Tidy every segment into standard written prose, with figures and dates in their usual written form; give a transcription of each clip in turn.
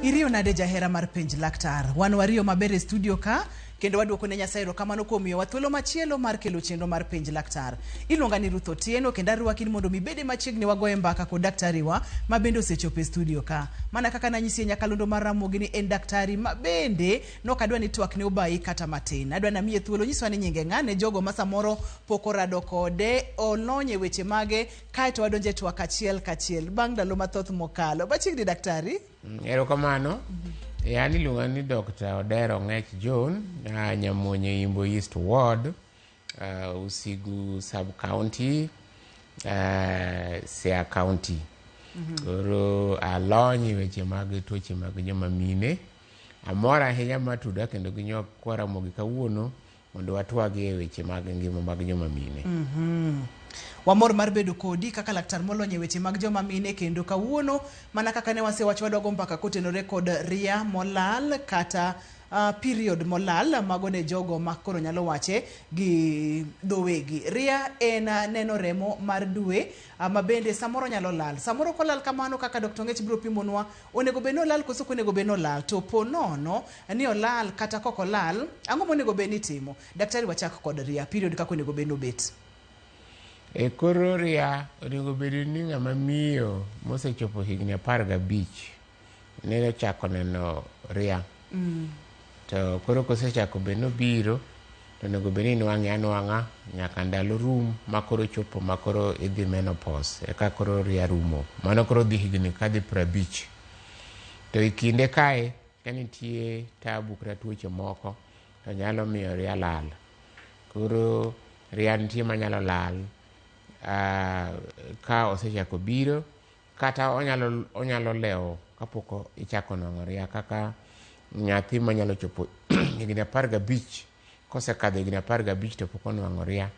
Irio nade jahera mar penj laktar. Wan wario maber e studio ka kendo waduoko ne Nyasaye erokamano kuom miyowa thuolo machielo mar kelo chenro mar penj laktar. Iluonga ni Ruth Otieno kendo arwaki mondo mibede machiegni wagoye mbaka kod daktari wa mabende osechopo e studio ka. Mana kaka nanyisi nyakalondo mar Ramogi ni en daktari mabende nok adwa ni twak ne obai kata matin. Adwa na miye thuolo nyiswa ni nyinge ng'ane jogo ma samoro pok orado kode olonye weche mage kaeto wadonje twak achiel kachiel bang' ndalo mathoth mokalo. Machiegni daktari? Erokamano. Yani luonga ni Dr. Odero Ng'ech John, Nyamonye Imbo East Ward, Usigu Sub-County, Siaya County. Koro alonyi weche mag tuoche mag joma mine. Amor ahinya matuda kendo gi nyok Ramogi kawuono mondo watwagi e weche mag ngima mag joma mine. Wamor mar bedo kodi kaka laktar molonye weche mag joma mine kendo kawuono mana kaka ne wasewacho wadogo mbaka kotenore kod ria molal kata period molal mago ne jogo makoro nyalo wache gi dhowegi. Ria en neno remo mar dwe mabende samoro nyalo lal. Samoro kolal kamano kaka Dr. Ng'ech biro pimonwa onego beno lal koso onego beno lal to ponono ni olal kata koko lal ang'o monego beni timo. Daktari wachak kod ria period kako onego beno bet. E koro ria onego bedo ni ng'ama miyo mosechopo higni 15 neno chako neno ria. To koro kosechako beno biro to onego bedo ni nwang'e anwang'a nyaka ndalo rum makoro chopo makoro idhi menopause eka koro ria rumo. Mano koro dhi higni kadhi 50. To e kinde kae ka nitie tabu kata tuoche moko to nyalo miyo ria lal. Koro ria nitie manyalo lal ka osechako biro kata onyalo leo kapoko ichako nwang'o ria kaka nyathi manyalo chopo higni 15 kosekadho higni 15 to pok onwang'o ria.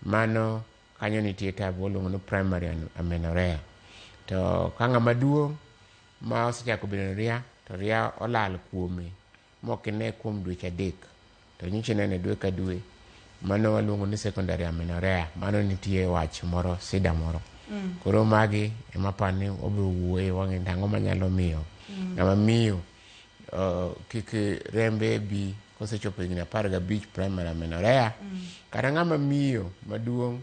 Mano kanyo nitie tabu waluongo ni primary amenorrhea. To ka ng'ama duong' ma osechako bedo ria to ria olal kuome mokine kuom dweche 3 to nyiche nene dwe ka dwe. Mano waluongo ni secondary amenorrhea. Mano nitie wach moro sida moro. Koro magi emapani obiro wuoye wang'e ndang'o manyalo miyo ng'ama miyo kik rembe bi kosechopo higni 15 primary amenorrhea. Kata ng'ama miyo maduong'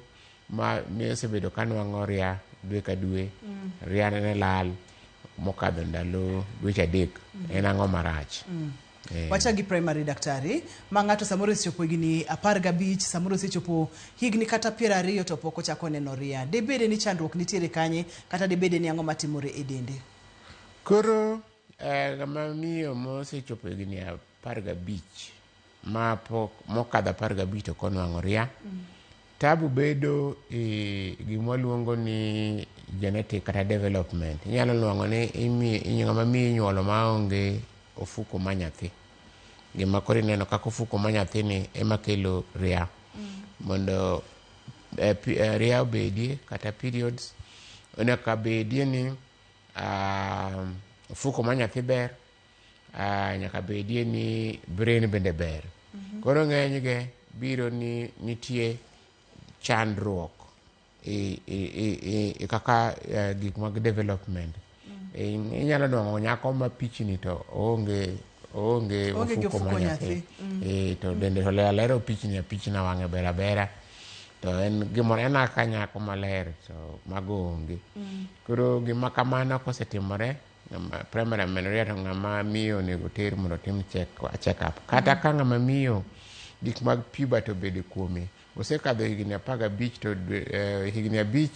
ma osebedo ka nwang'o ria dwe ka dwe ria ne lal mokadho ndalo dweche 3 en ang'o marach. Wacha gi primary daktari ma ng'ato samoro osechopo higni 15 samoro osechopo higni kata 20 to pok ochako neno ria. Debede ni chandruok nitiere kanye kata debede ni ang'o matimore e dende? Koro ng'ama miyo mosechopo higni 15 ma pok mokadho 15 to konwang'o ria tabu bedo gima luongo ni genetic kata development. Inyalo nwang'o ni ng'ama miyo inyuolo maonge ofuko ma nyathi. Gima koro ineno kaka ofuko ma nyathi ni ema kelo ria. Mondo ria obedie kata periods onego bedie ni ofuko ma nyathi ber, nyaka bedie ni brain bende ber. Koro ng'enyge biro ni nitie chandruok kaka gik mag development. Inyalo nwang'o nyako ma pichni to oonge ofuko ma nyathi. To dende to lero pichna wang'e bera bera to en gimoro en aka nyako maler to mago onge. Koro gima kamano kosetimore primary amenorrhea to ng'ama miyo onego ter mondo tim check up. Kata ka ng'ama miyo gik mag puberty obede kuome osekadho higni 15 to higni 5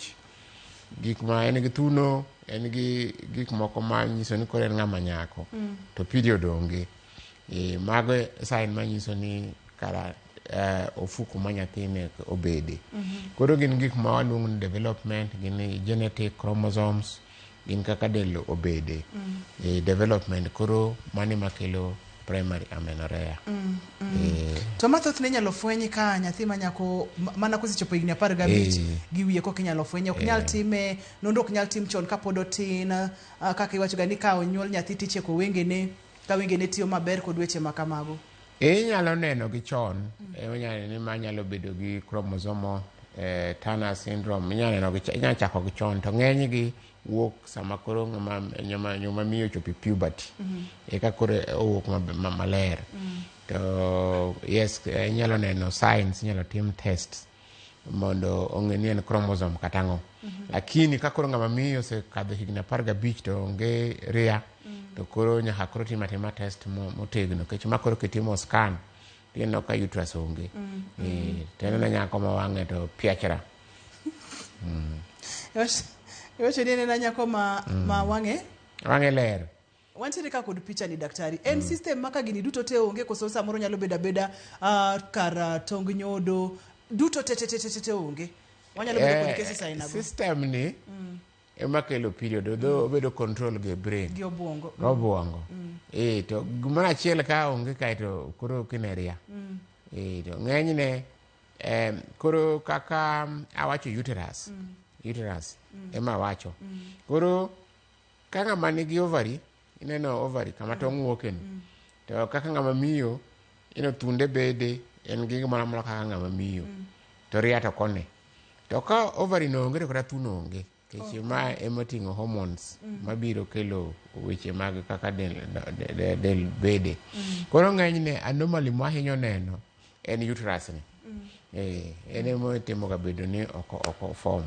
gik ma en gi thuno en gi gik moko ma nyiso ni koro en ng'ama nyako to period onge. Mago sign manyiso ni kara ofuko ma nyathine obede. Koro gin gik ma waluongo ni development, gin genetic chromosomes, gin kaka del obede development. Koro mani makelo primary amenorrhea. To mathoth ne nyalo fwenyi ka nyathi manyako mana kosechopo higni 15 gi wiye kok inyalo fwenye. Ok nyal time nonro ok nyal tim chon kapod otin kaka iwacho ga ni ka onyuol nyathi ticheko wengene ka wengene tiyo maber kod weche makamago. Inyalo neno gi chon. Onyalo ni manyalo bedo gi chromosomal Turner syndrome. Inyalo chako gi chon to ng'enygi wuok sama koro nyoma miyo chopi puberty eka koro owuok maler to yes inyalo neno science inyalo tim test mondo ong'e ni en chromosome kata ang'o lakini ka koro ng'ama miyo osekadho higni 15 to onge ria to koro nyaka koro tim test motegno nikech ma koro kitimo scan tineno ka uterus onge to en nyako ma wang'e to piachra Iwacho ni en nyako ma wang'e ler. Wantiere ka kod picha ni daktari. En system maka gini duto te onge koso samoro nyalo beda kar tong nyodo duto te onge. Wanyalo bedo kod cases aina go. System ni ema kelo period do bedo control ge brain. Gi obwongo. To gimana achiel ka onge kaito koro kineria. To ng'enyne koro kaka awacho uterus ema wacho koro ka ng'ama nigi ovary ineno ovary kama tong' wuoken to kaka ng'ama miyo thunde bede en gi gimoro amora kaka ng'ama miyo to ria to kone to ka ovary no onge to kata thuno onge keche ma emoting'o hormones mabiro kelo weche mag kaka del bede koro ng'enyne anomaly mahinyo neno en uterus ni ene mo temo ga bedo ni oko form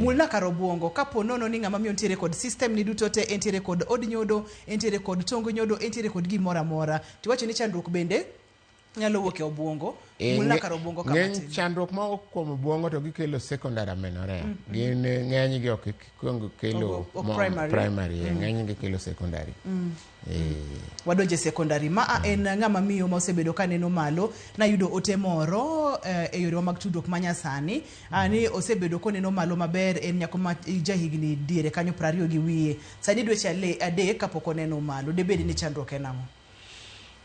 mulna kar obwongo kapo nono ni ng'ama miyo ntiere kod system ni duto te entiere kod od nyodo entiere kod tong nyodo entiere kod gimoro amora tiwacho ni chandruok bende nyalo wuok e obwongo mulna kar obwongo kama tin chandruok ma okuom obwongo to gikelo secondary amenorrhea gin ng'eny gi ok kelo primary ng'eny gi kelo secondary wadonje secondary ma en ng'ama miyo ma osebedo ka neno malo na yudo ote moro e yore mag tudruok manyasani ni osebedo ko neno malo maber en nyako ma jahigni diere kanyo 20 gi wiye sadi dweche adek kapok oneno malo debedi ni chandruok en ang'o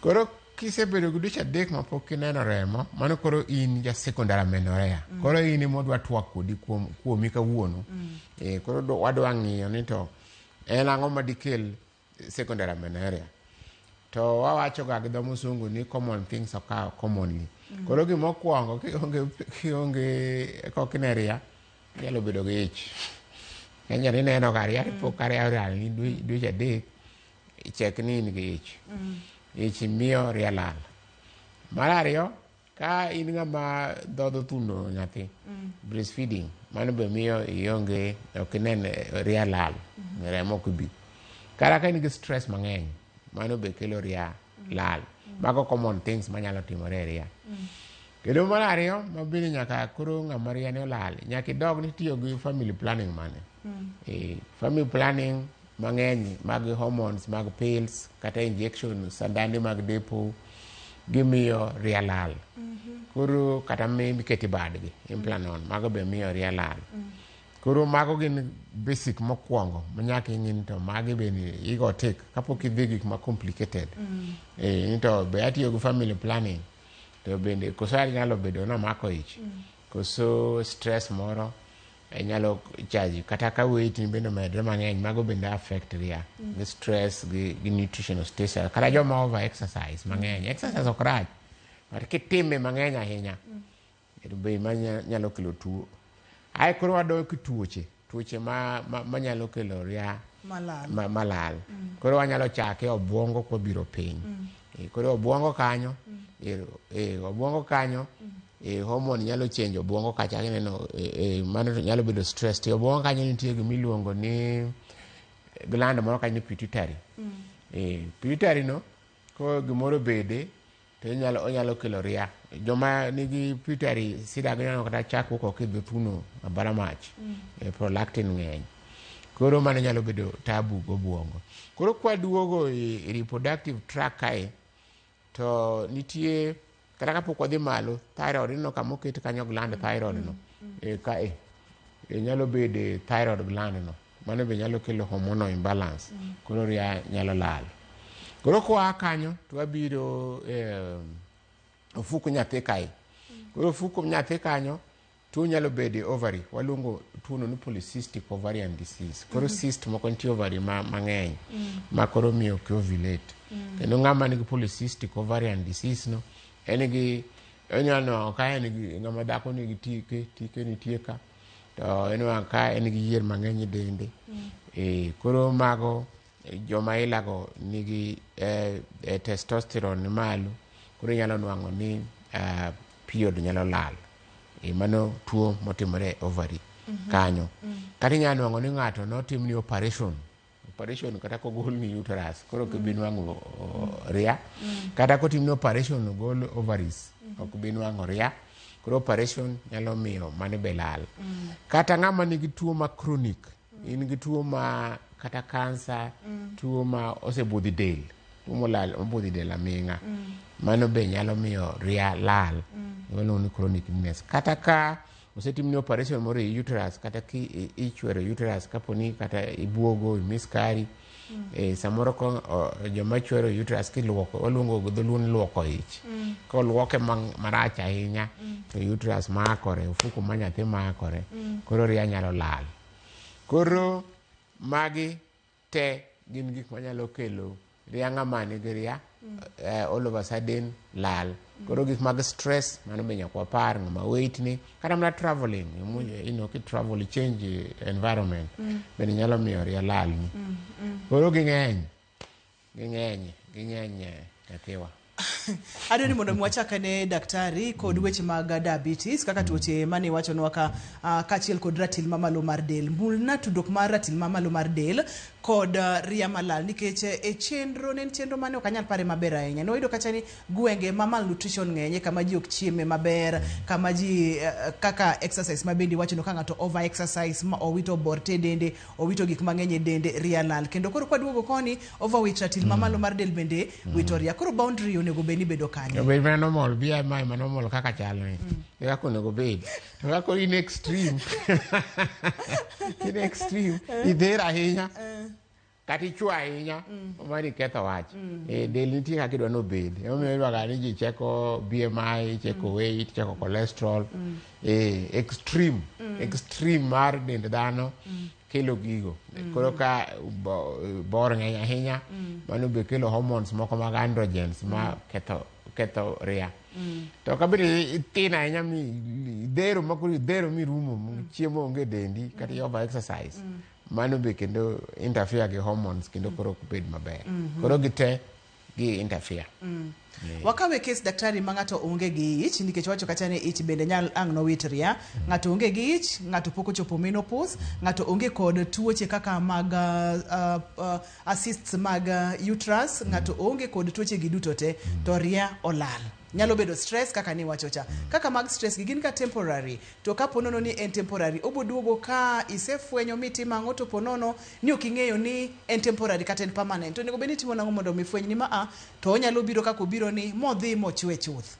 koro kisebedo gi dweche adek mapok ineno remo mano koro in ja secondary amenorrhea koro in modwa twak kodi kuomi kawuono koro wadwa ng'iyo ni to en ang'o madikel secondary amenorrhea to wawacho ga gi dho musungu ni common things occur commonly koro gimokwongo kionge kokineria nyalo bedo gi ich ng'enyani neno ga ria pok aria ni dweche adek ichek ni in gi ich ich miyo ria lal mar ariyo ka in ng'ama dhodho thuno nyathi breastfeeding mano be miyo ionge ok inen ria lal remo ok bi kara ka in gi stress mang'eny mano be kelo ria lal mago common things manyalo timore e ria kendo mar ariyo mabende nyaka koro ng'ama ria ne olal nyaka idog ni tiyo gi family planning mane family planning mang'eny mag hormones mag pills kata injection sandande mag depo gimiyo ria lal koro kata miketi badgi implanon mago be miyo ria lal koro mago gin basic mokwongo manyaka ing'in to magi be ni igo tek kapok idhi gik ma complicated to be atiyo gi family planning to bende koso nyalo bedo na mako ich koso stress moro nyalo chaji kata ka weight ni bende medre mang'eny mago bende affect ria the stress gi nutritional status kata joma over exercise mang'eny exercise ok rach but kitime mang'eny ahinya be nyalo kelo tuo ai koro wadok tuoche manyalo kelo ria malal koro wanyalo chake obwongo ko biro piny koro obwongo kanyo hormone nyalo change obwongo kacha neno mano nyalo bedo stress to obwongo kanyo nitie gimiluongo ni gland moro kanyo pituitary pituitary no ko gimoro bede to onyalo kelo ria joma nigi pituitary sida gano kata chako ko kidho thuno abara mach prolactin ng'eny koro mano nyalo bedo tabu gobwongo koro kwa duogo e reproductive tract kae to nitie kata kapok wadhi malo thyroid no kama oket kanyo gland thyroid no nyalo bedo thyroid gland no mano be nyalo kelo hormonal imbalance koro ria nyalo lal koro kwa kanyo to wabiro ofuko nyathi kae koro ofuko nyathi kanyo tuo nyalo bedo ovary waluongo tuo no ni polycystic ovarian disease koro cyst moko nitie ovary mang'eny ma koro miyo ok ovulate kendo ng'ama nigi polycystic ovarian disease no en gi onyalo ka en gi ng'ama dhako nigi tike nitie ka to en ka en gi yier mang'eny dende koro mago joma ilago nigi testosterone malo koro nyalo nwang'o ni period nyalo lal mano tuo motimore ovary kanyo kata inyalo nwang'o ni ng'ato notim ni operation kata kogol ni uterus koro ok bi nwang'o ria kata kotim ni operation ogol ovaries ok bi nwang'o ria koro operation nyalo miyo mane be lal kata ng'ama nigi tuo ma chronic in gi tuo ma kata kansa tuo ma osebudhi del tuo molal obudhi del aming'a mano be nyalo miyo ria lal iluongo ni chronic illness kata ka osetim ni operation moro e uterus kata ki ichwero uterus kaponi kata ibuogo miskari samoro ko joma chwero uterus kiluoko waluongo go dholuo ni luoko ich koluoke marach ahinya to uterus makore ofuko ma nyathi makore koro ria nyalo lal koro magi te gin gik manyalo kelo ria ng'ama nigi ria all of a sudden lal koro gik mag stress mano be nyaka wapar ng'ama weight ni kata mana traveling ki travel change environment bende nyalo miyo ria lal ni koro ging'eny nyathiwa adwa ni mondo mwachaka ne daktari kod weche mag diabetes kaka tuoche mane wachonwa kachiel kod ratil mamalo mar del mbulna tudruok mar ratil mamalo mar del kod ria malal nikech chenro mane ok anyal pare maber ahinya noyudo kacha ni gwenge ma malnutrition ng'enye kama ji ok chieme maber kama ji kaka exercise mabende wachono ka ng'ato over exercise ma owito bor te dende owito gik mang'eny e dende ria lal kendo koro kwaduogo koni overweight ratil mamalo mar del bende wito ria koro boundary onego bed ni bedo kanye obed mana normal BMI ma normal kaka chalo ni kaka onego bed to kaka in extreme idher ahinya kati chwa ahinya mari ketho wach del nitie kaka idwa nobed omiyo idwaga ni ji cheko BMI cheko weight cheko cholesterol extreme mar dend dhano kelo gigo koro ka bor ng'eny ahinya mano be kelo hormones moko mag androgens ma ketho ria to kabiri tin ahinya dhero mirumo chiemo onge dendi kata over exercise mano be kendo interfere gi hormones kendo koro ok bed maber koro gite gi interfere wakawe kes daktari ma ng'ato onge gi ich nikech wacho kacha ni ich bende nyal ang' no wit ria ng'ato onge gi ich ng'ato pok ochopo menopause ng'ato onge kod tuoche kaka mag assists mag uterus ng'ato onge kod tuoche gi duto te to ria olal nyalo bedo stress kaka ni wachocha kaka mag stress gi gin ka temporary to ka ponono ni en temporary oboduogo ka isefwenyo mitima ng'oto ponono ni ok ing'eyo ni en temporary kata en permanent to nego beni timo nang'o mondo mifweny ni to onyalo biro kaka obiro ni modhi mochwe chuth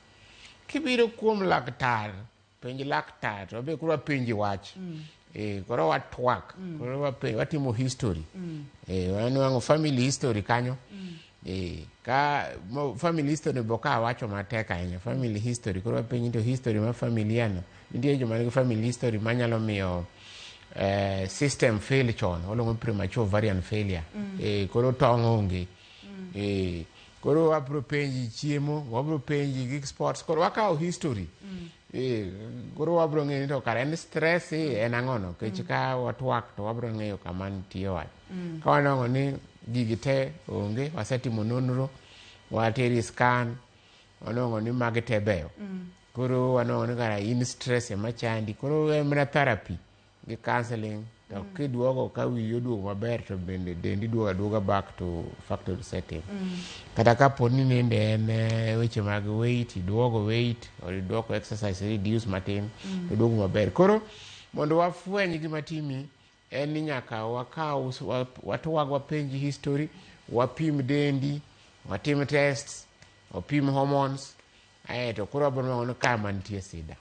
kibiro kuom laktar penj laktar to be kuro penji wach koro watwak koro watimo history wanwang'o family history kanyo ka family history boka wacho matek ahinya family history koro penj to history ma familia no nitie joma nigi family history manyalo miyo system fail chon oluongo premature ovarian failure koro tong' onge koro wabro penji chiemo wabro penji gik sports koro wakawo history koro wabro ng'eyo ni to kare en stress en ang'ono kech ka watwak to wabro ng'eyo kama nitie wach ka wanang'o ni gigi te onge wasetimo nonro wateri scan wanang'o ni magi te beyo koro wanang'o ni kara in stress ema chandi koro emna therapy gi counseling to kiduogo ka wiyi oduogo maber to bende dendi duoga back to factory setting kata ka poni nende en weche mag weight iduogo weight or iduogo exercise reduce matin to duogo maber koro mondo wafweny gima timi en ni nyaka wakaw watwag wapenji history wapim dendi watim tests wapim hormones to koro wabro ni kama nitie sida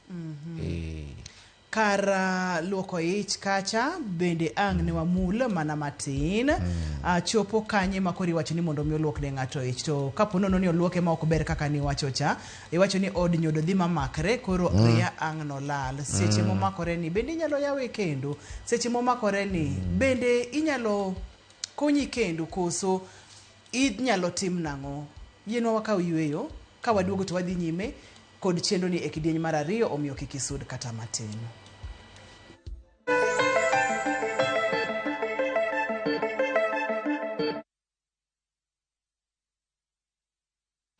kar luoko ich kacha bende ang' ne wamul mana matin chopo kanye makori wacho ni mondo mi oluok ne ng'ato ich to kaponono ni oluoke ma ok ber kaka ni wacho cha iwacho ni od nyodo dhi mamakre koro ria ang' no lal seche momakore ni bende inyalo yawe kendo seche momakore ni bende inyalo konyi kendo koso inyalo tim nang'o yienwa wakaw yweyo ka waduogo to wadhi nyime kod chenro ni e kidieny mar 2 omiyo kik isud kata matin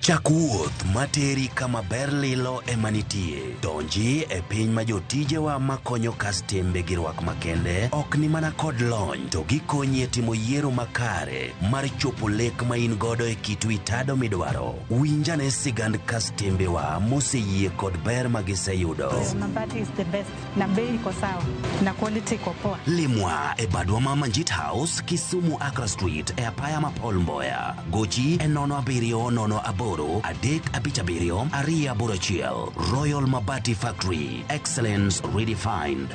Chak wuoth materi kama ber lilo emanitie. Donji e piny ma jotijewa makonyo kastembe gi rwak makende ok ni mana kod lony, to gikonyi e timo yiero makare mar chopo lek ma in godo e kit itado midwaro. Winjane sigand kastembewa moseyie kod ber ma giseyudo. Mabati is the best. Na bei iko sawa. Na quality iko poa. Limwa e badwa ma Manjit House, Kisumu Accra Street e apaya ma Paul Mboya. Gochi e 070 Adek Abichabirio, Aria Burachiel. Royal Mabati Factory. Excellence redefined.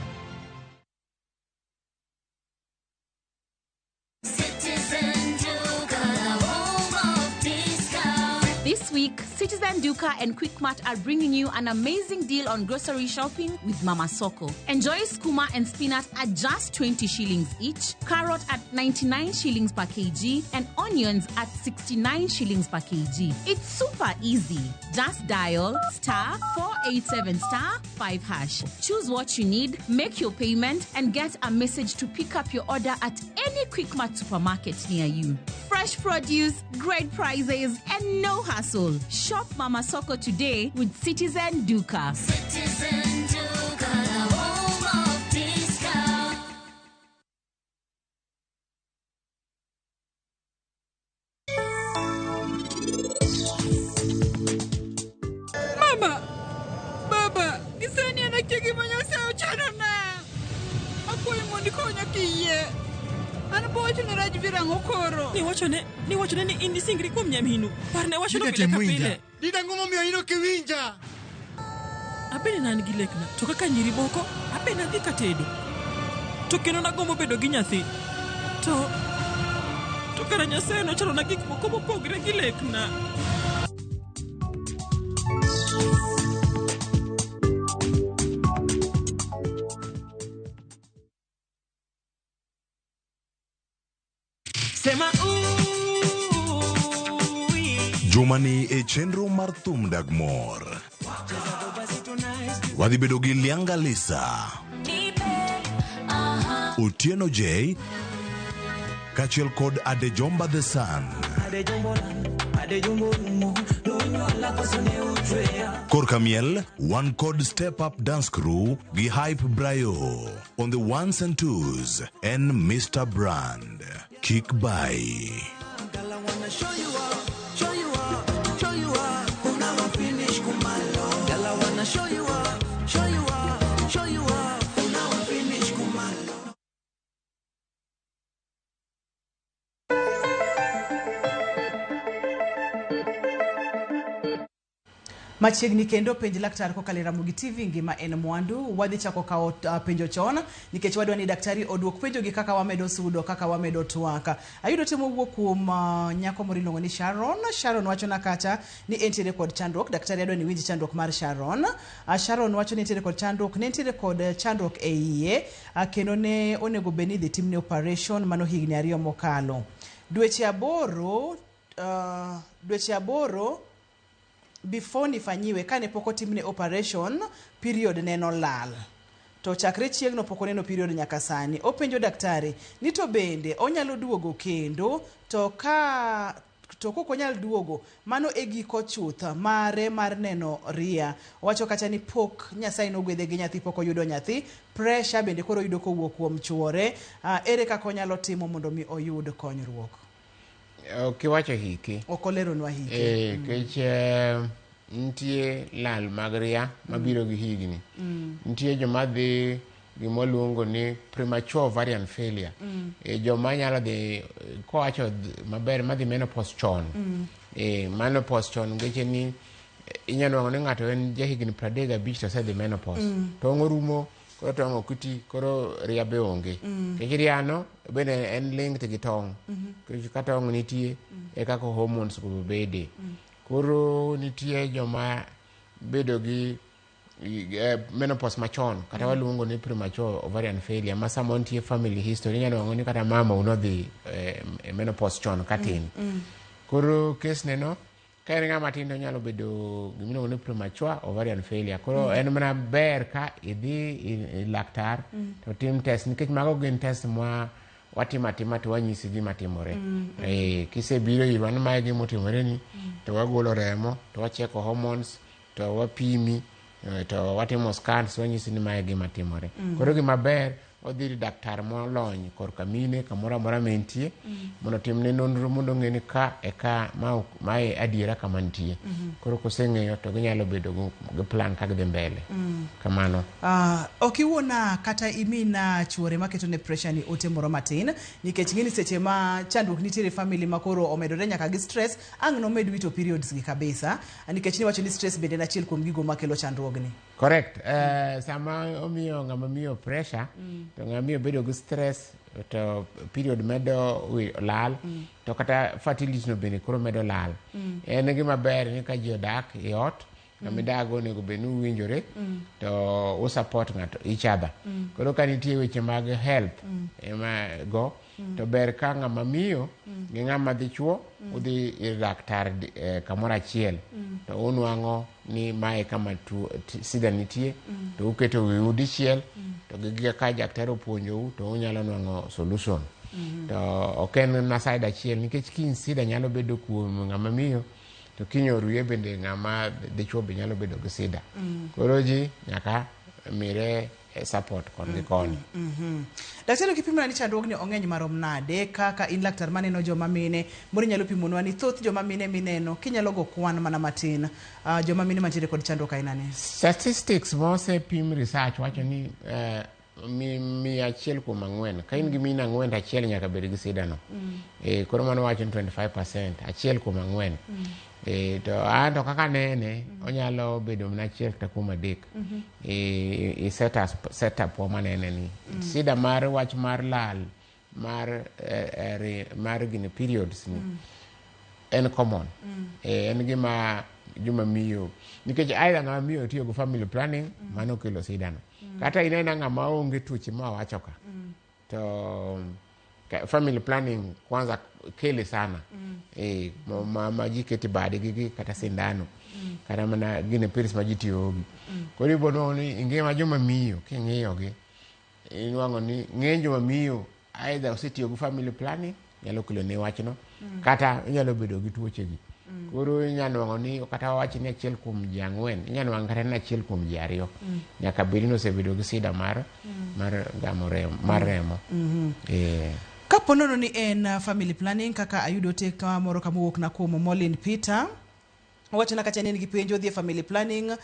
This week, Citizen Duka and Quickmart are bringing you an amazing deal on grocery shopping with Mama Soko. Enjoy skuma and spinach at just 20 shillings each, carrot at 99 shillings per kg, and onions at 69 shillings per kg. It's super easy. Just dial *487*5#. Choose what you need, make your payment, and get a message to pick up your order at any Quickmart supermarket near you. Fresh produce, great prices, and no hassle. Shop Mama Soko today with Citizen Duka. Citizen Duka, home of discount. Baba, kisani anacheki manyosa uchana na. Akoy mondi konya kiye. Ana bocho ne rajvira ngokoro. Ni wachone ni indi singri kuom nyaminu. Parne wacho no pile ka pile. Dida ngomo miyo ino kiwinja. Abene nan gi lekna. To kaka nyiri boko, abene dhi ka tedo. To kendo na gombo bedo gi nyathi. To kara Nyasaye no chalo na gik moko mopogre gi lekna. Jumani e chenro mar thum Dagmor. Wadhi bedo gi Lianga Lisa, Otieno J, kachiel kod Adejomba the Sun. Korka miel, one code Step Up Dance Crew gi Hype Brayo. On the ones and twos, and Mr. Brand. Kick by. Machiegni kendo penj laktar kokalo Ramogi TV ngima en mwandu. Wadhi chako kao penjo chon nikech wadwa ni daktari oduok penjo gi kaka wamedo sudo, kaka wamedo twaka. Ayudo temo wuok kuom nyako moriluongo ni Sharon. Sharon wacho na kacha ni entiere kod chandruok. Daktari adwa ni winji chandruok mar Sharon. Sharon wacho ni entiere kod chandruok, ne entiere kod chandruok e iye, kendo ne onego beni dhi timne operation mano higni 2 mokalo. Dweche aboro before nifanyiwe kane poko timne operation, period neno lal. To chakre chiegno poko neno period nyaka sani. Openjo daktari ni to bende onyalo duogo kendo, to koko nyal duogo mano e giko chuth mare mar neno ria. Wacho kacha ni pok Nyasaye no gwedhe gi nyathi, poko yudo nyathi. Pressure bende koro yudo kowuok kuom chuore. Ere kaka onyalo timo mondo mi oyud konyruok? Kiwacho hiki. Okolero nwa hiki. Kech ntie lal magria mabiro gi higni. Ntie joma dhi gimoluongo ni premature ovarian failure. Joma nyalo dhi kowacho maber madhi menopause chon. Menopause chon ngeche ni inyalo ni ng'ato en jahigni 35 to sedhi menopause. Tong' rumo, koro tong' okuti, koro ria be onge. Kech riano bende en linked gi tong'. Ka tong' nitie e kaka hormones go bede. Koro nitie joma bedo gi menopause machon, kata waluongo ni premature ovarian failure, ma samo nitie family history, inyalo ni kata mama unodhi menopause chon katin. Koro kes neno ka en ng'ama tindo nyalo bedo gimiluongo ni premature ovarian failure. Koro en mana ber ka idhi laktar to tim test, nikech mago gin test ma watima tima to wanyisi gima timore. Kisebiro irwa ni mae gima timore ni, to wagolo remo, to wacheko hormones, to wapimi, to watimo scans, wanyisi ni mae gima timore. Koro gima ber, odhiri daktar molony korka mine kamora mora mentie, mondo timne nonro mondo ng'eni ka eka mae adiera kama nitie. Koro koseng'eyo to ginyalo bedo gi plan kag dhi mbele. Kamano. Okiwuona kata imina chuore maketo ne pressure ni ote moro matin, nikech ng'ini seche ma chandruok nitiere family makoro omedore nyaka gi stress, ang' no med wito periods gi kabisa, nikech ni wacho ni stress bende nachiel kuom gigo makelo chandruogni. Correct. Sama omiyo ng'ama miyo pressure, to ng'ama miyo bedo gi stress, to period medo lal, to kata fertility no bende koro medo lal. En gima ber ni ka ji odak e ot, kama dago onego bed ni uwinjore, to u support ng'ato each other. Koro ka nitie weche mag health ema go, to ber ka ng'ama miyo gi ng'ama dichuo udhi ir daktar kamoro achiel, to unwang'o ni mae kama sida nitie, to uketo wiu dichiel, to gi ka daktar opuonjou, to unyalo nwang'o solution. To ok en na side achiel, nikech kiny sida nyalo bedo kuom ng'ama miyo, to kinyoruye bende ng'ama dichuo be nyalo bedo gi sida. Koro ji nyaka mire support kon gi koni. Daktari, kipimo ni chandruogni ong'eny marom nade, kaka in laktar maneno joma mine, mori nyalo pimonwa ni thoth joma mine mineno, kinyalo go kwan mana matin, joma mine mantiere kod chandruok aina ni? Statistics mose pim research wacho ni mi achiel kuom ang'wen, ka in gi mine ang'wen, achiel nyaka bed gi sida no. Koro mano wacho ni 25%, achiel kuom ang'wen. To anto kaka nene, onyalo bedo mna achiel kata kuom adek. Setup wa manene ni. Sida mar wach mar lal, mar gini periods ni, en common. En gima juma miyo. Nikech aidha ng'ama miyo tiyo go family planning, mano kelo sida no. Kata inena ng'ama onge tuoche ma wacho ka. To family planning kwanza kele sana. Maji keti bade gigi kata sindano. Kata mana gine piris maji tiyogi. Kori bono ni ingema joma miyo king'iyo gi. Inwango ni ng'eny joma miyo aidha osetiyo go family planning, nyalo kelo ne wachno, kata nyalo bedo gi tuoche gi. Koro inyalo ni kata wachi ni achiel kuom ji ang'wen, inyalo wang' kata ni achiel kuom ji ariyo. Nyaka bedi no osebedo gi sida mar gamo remo, mar remo. Kaponono ni en family planning, kaka ayudo teka moro kamuok na kuom Molin Peter, wacho na kacha nini gipenjo dhie family planning,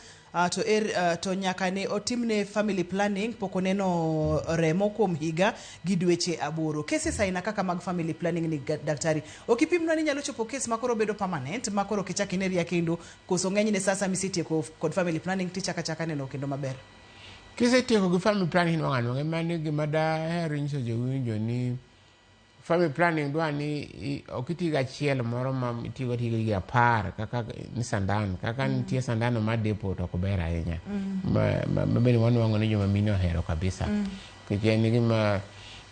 to nyaka ne otimne family planning poko neno remo kuom higa gi dweche 8. Cases aina kaka mag family planning ni daktari, okipimno ni nyalo chopo case makoro bedo permanent, makoro kichaki ne ria kendo, koso ng'enyne sasa misetieko kod family planning tichaka neno kendo maber? Kisetieko gi family planning nwang'ano, mani gima daher nyiso jowinjo ni family planning dwa ni okitiga achiel moro ma itigo gi 10 kaka ni sandan, kaka nitie sandano ma depo to ok ber ahinya. Mabeni wanwang'o ni joma mine ohero kabisa. Kech ni gima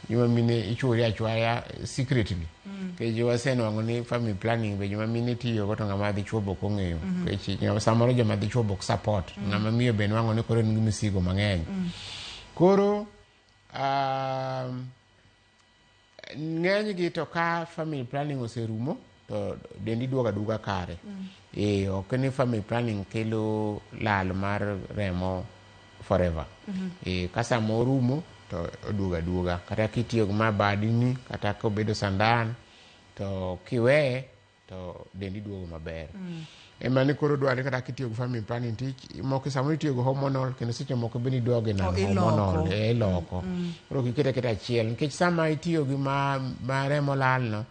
joma mine ichwori achwaya secretly. Kech wasenwang'o ni family planning be joma mine tiyo go to ng'ama dichuo be ok ong'eyo. Kech samoro joma dichuo be ok support. Ng'ama miyo be nwang'o ni koro nigi misigo mang'eny. Koro ng'eny gi to ka family planning oserumo, to dendi duoga kare. Ok ni family planning kelo lal mar remo forever. Ka sama orumo to duoga. Kata kitiyo gi mabadini, kata kobedo sandan, to kiweye to dendi duogo maber. Emani koro dware kata kitiyo gi family planning moko sama itiyo gi hormonal, kendo seche moko beni doge na hormonal iloko. Koro kikete achiel, nikech sama itiyo gi ma remo lal no,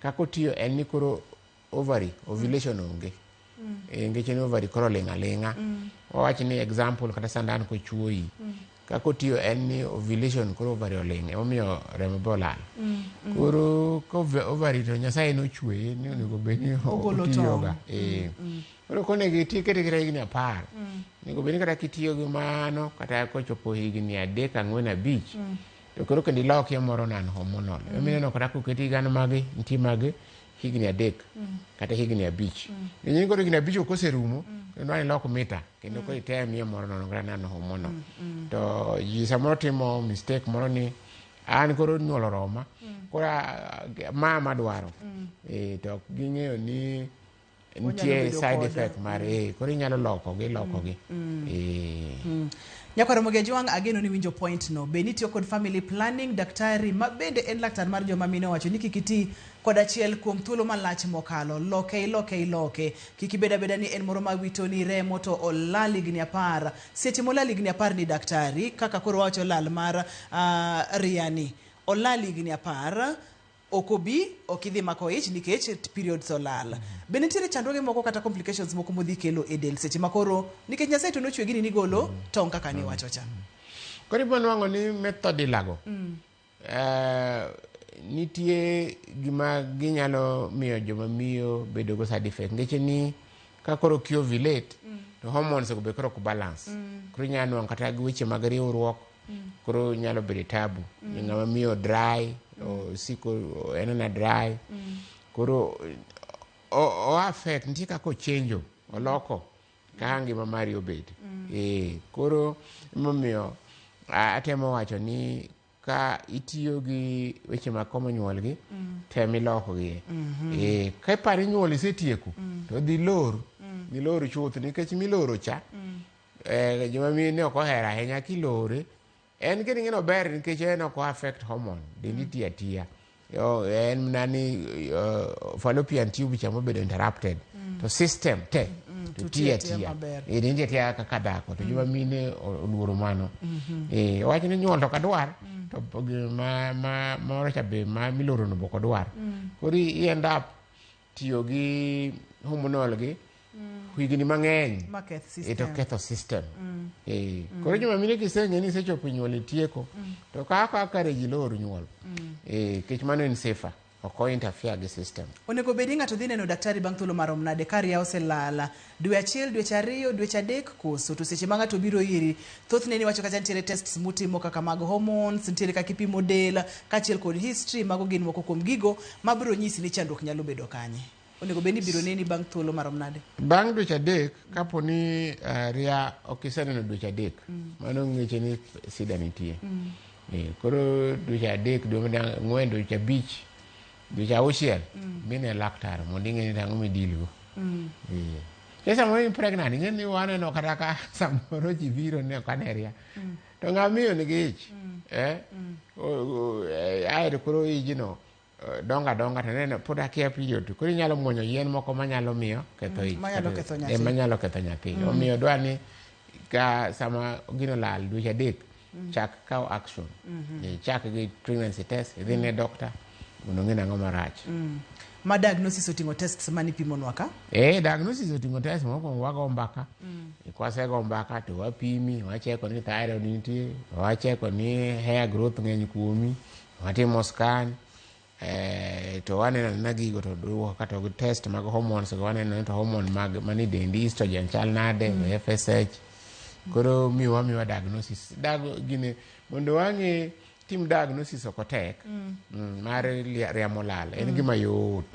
kako tiyo en ni koro ovulation onge. Nikech ni ovary koro ling'a. Wawach ni example kata sandan ko chuoyi. Kako tiyo en ni ovulation koro ovary oling', omiyo remo bo lal. Koro ko ovary to Nyasaye no chweye ni onego beni otiyoga. Koro konegi tikete kata higni 10. Nego beni kata kitiyo gi mano, kata kochopo higni 3, 4, 5. To koro kendi loki moro nan hormonal. Omineno kata kuketi gan magi, nitie magi higni 3, kata higni 5. Nyinyi koro higni 5 koserumo, kendo ani loko mita, kendo koro item moro nan hormonal. To ji samoro timo mistake moro ni an koro nyuolo roma koro mama dwaro to ging'eyo ni nitie side effect mar koro inyalo lokogi Nyakwaro Mogejwang' ageno ni winjo point no. Be nitiyo kod family planning daktari ma bende en laktar mar joma mine wacho ni kikiti kod achiel kuom thuolo malach mokalo loke kiki beda ni en moro ma wito ni remo to olal higni 10 seche molal higni 10 ni daktari kaka koro wacho lal mar riani olal higni 10 okidhi mako ich nikech period solal. Be nitiere chandruoge moko kata complications moko modhi kelo e del seche makoro nikech Nyasaye to nochwe gini ni golo tong' kaka ni wacho cha. Koro ibonuang'o ni method ilago nitie gima ginyalo miyo joma miyo bedo go side effect nikech ni ka koro ki ovulate to hormones go be koro ku balance koro nyalo nuang'o kata weche mag riwruok koro nyalo bedo tabu ng'ama miyo dry siko enena dry koro o affect nitie kaka ochenjo oloko ka ngima mari obed koro momiyo atemo wacho ni ka itiyo gi weche mag komo nyuolgi temi lokogi ka iparo nyuol isetieko to dhi lor chuth nikech miloro cha joma mine ok ohero ahinya kilore en kini ngino ber nikech en ok affect hormone dendi tiya en nani fallopian tube chamo bedo interrupted to system te to tiya dendi tiya kaka dhako to joma mine oluoro mano wacho ni nyuol to kadwar to ma orocha be ma miloro no boko dwar koro i end up tiyo gi hormonal gi higni mang'eny to ketho system koro joma mine kiseng'e ni sechopo nyuol tieko to kaka reji lor nyuol kech mano en safer ok interfere gi system. Onego bedi ng'ato dhi neno daktari bang' thuolo marom nade ka ria oselala dwe achiel dweche ariyo dweche adek koso to seche ma ng'ato biro iri thothne ni wacho kacha nitiere tests mutimo kaka mag hormones nitiere kaka ipimo del kaachiel kod history mago gin moko kuom gigo mabiro nyisi ni chandruok nyalo bedo kanye. Onego bedi biro neni bang' thuolo marom nade? Bang' dweche adek kapo ni ria okiseneno dweche adek mano ng'eche ni sida nitie koro dweche adek dwe ng'wen dweche abich dweche auchiel mine laktar mondo ing'e ni tang'o midilgo samoro in pregnant ing'e ni waneno kata ka samoro ji biro ne ok ane ria to ng'amiyo nigi ich aero koro ijno donga to neno pod akia period koro inyalo muonyo yien moko manyalo miyo ketho ich manyalo ketho nyathi omiyo dwa ni ka sama gino lal dweche adek chak kaw action chak gi pregnancy test idhi ne doctor mondo ng'e nang'o marach ma diagnosis oting'o tests mani pimonwa ka diagnosis oting'o test moko wago mbaka kwasego mbaka to wapimi wacheko ni thyroid nitie wacheko ni hair growth ng'eny kuomi watimo scan to waneno na gigo to duoko kata gi test mag hormones go waneno to hormone mag mani dendi estrogen chal nade FSH koro miwa diagnosis gine mondo wang'e tim diagnosis ok tek mar riamo lal en gima yot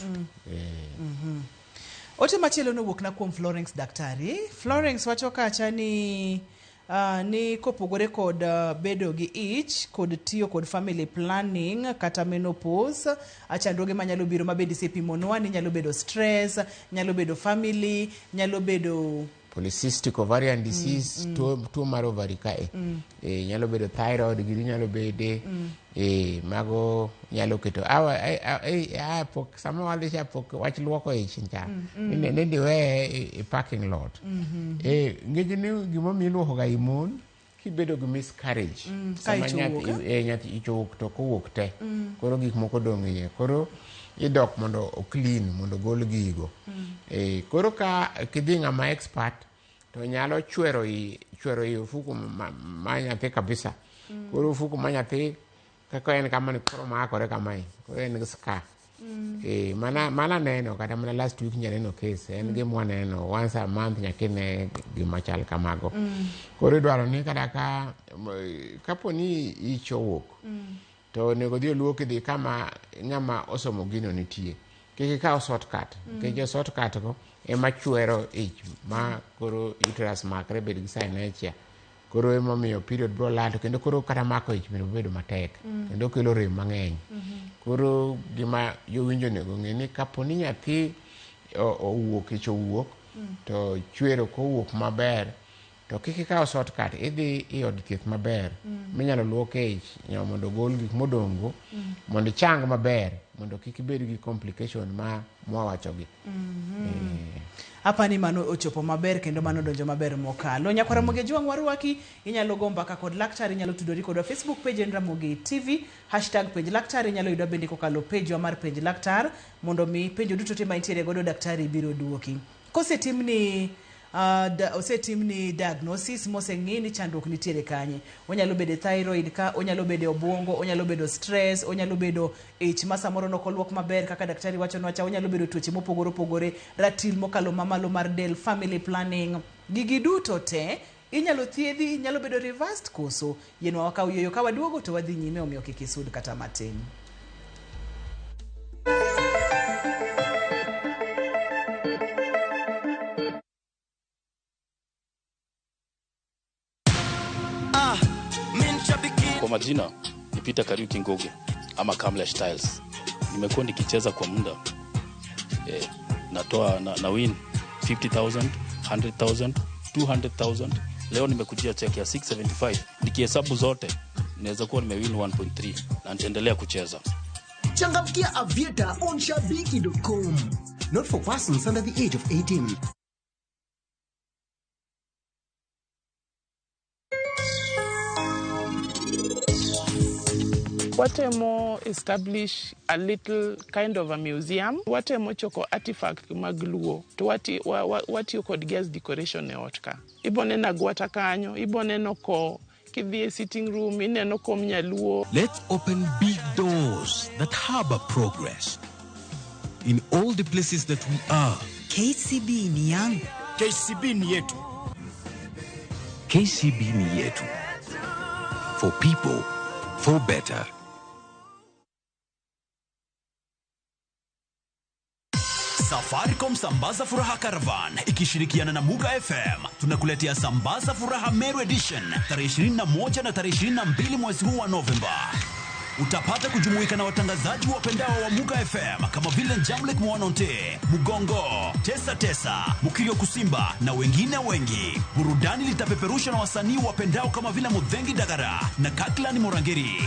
ote machielo no wuok na kuom Florence daktari. Florence wacho kacha ni kopogore kod bedo gi ich kod tiyo kod family planning kata menopause chandruoge manyalo biro mabedi sepimonwa ni nyalo bedo stress, nyalo bedo family, nyalo bedo polycystic ovarian disease tuo mar ovari kae nyalo bedo thyroid giri nyalo bede mago nyalo keto pok sama wadhi cha pok wach luoko ich ncha ne diwe e parking lot ng'eje ni gima miluoko ga imon kibedo gi miscarriage sama nyathi ichowuok to kowuok te koro gik moko dong' iye koro idok mondo o clean mondo gol gigo koro ka kidhi ng'ama expert to nyalo chwero i ufuku ma nyathi kabisa koro ufuku ma nyathi kaka en kama ni koro makore kamae koro en gi scarf mana neno kata mana last week nyaneno case en gi mwaneno once a month nyakine gima chal kamago koro idwaro ni kata kapo ni ichowuok to nego dhi luoki dhi kama ng'ama osomo gino nitie kiki ka shortcut kiki shortcut go ema chwero ich ma koro uterus makre bed gi synetia koro emo miyo period bro lando kendo koro kata mako ich biro bedo matek kendo kelo rem mang'eny koro gima jowinjo nego ng'e ni kapo ni nyathi owuok ich owuok to chwero kowuok maber to kik ikaw shortcut idhi i od thieth maber minyalo luoke ich mondo gol gik modongo mondo chang maber mondo kik ibed gi complication ma mwawachogi apani mano ochopo maber kendo mano donjo maber mokalo. Nyakwaromogi Jwang' warwaki, inyalo go mbaka kod laktar, inyalo tudori kod Facebook page Ramogi TV #page laktar, inyalo yudo bende kokalo page mar page laktar mondo mi penjo duto te maintiere godo daktari biro duoki. Kosetimni osetimni diagnosis moseng'i ni chandruok nitiere kanye. Onyalo bedo thyroid ka, onyalo bedo obwongo, onyalo bedo stress, onyalo bedo ich ma samoro nokoluok maber kaka daktari wacho nwacha, onyalo bedo tuoche mopogore opogore, ratil mokalo mamalo mar del, family planning. Gigi duto te inyalo thiedhi, inyalo bedo reversed koso yenwa wakaw yoyo ka waduogo to wadhi nyime omiyo kik isud kata matin. Kwa majina ni Peter Kariuki Ngoge ama Kamlesh Styles. Nimekuwa nikicheza kwa muda. Natoa na win 50,000, 100,000, 200,000. Leo nimekujia check ya 675. Nikihesabu zote naweza kuwa nimewin 1.3 na nitaendelea kucheza. Changamkia Aviator on shabiki.com. Not for persons under the age of 18. Watemo establish a little kind of a museum. Watemo choko artifact magluo. To what you could guess decoration e otka. Ibonena gwata kanyo, iboneno ko kidhi sitting room, ineno ko mnyaluo. Let's open big doors that harbor progress. In all the places that we are. KCB ni yangu. KCB ni yetu. KCB ni yetu. For people, for better. Safaricom Sambaza Furaha Caravan ikishirikiana na Muga FM tunakuletea Sambaza Furaha Meru Edition tarehe 21 na tarehe 22 mwezi huu wa Novemba. Utapata kujumuika na watangazaji wapendao wa Muga FM kama vile Jamlek Mwanonte, Mugongo, Tesa, Mukio Kusimba na wengine wengi. Burudani litapeperusha na wasanii wapendao kama vile Mudhengi Dagara na Kaklani Morangeri.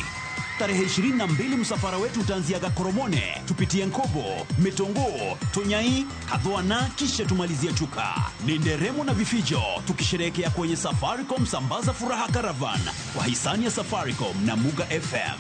Tarehe 22 msafara wetu utaanzia Gakoromone, tupitie Nkobo, Metongo, Tonyai, Kadhoana kisha tumalizia Chuka. Ni nderemo na vifijo tukisherehekea kwenye Safaricom Sambaza Furaha Caravan kwa hisani ya Safaricom na Muga FM.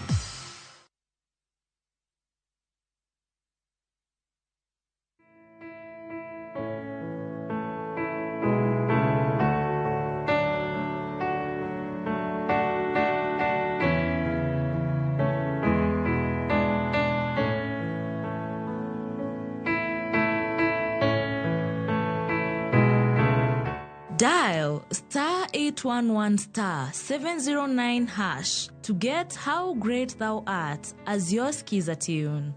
Dial *811*709# to get How Great Thou Art as your skiza tune.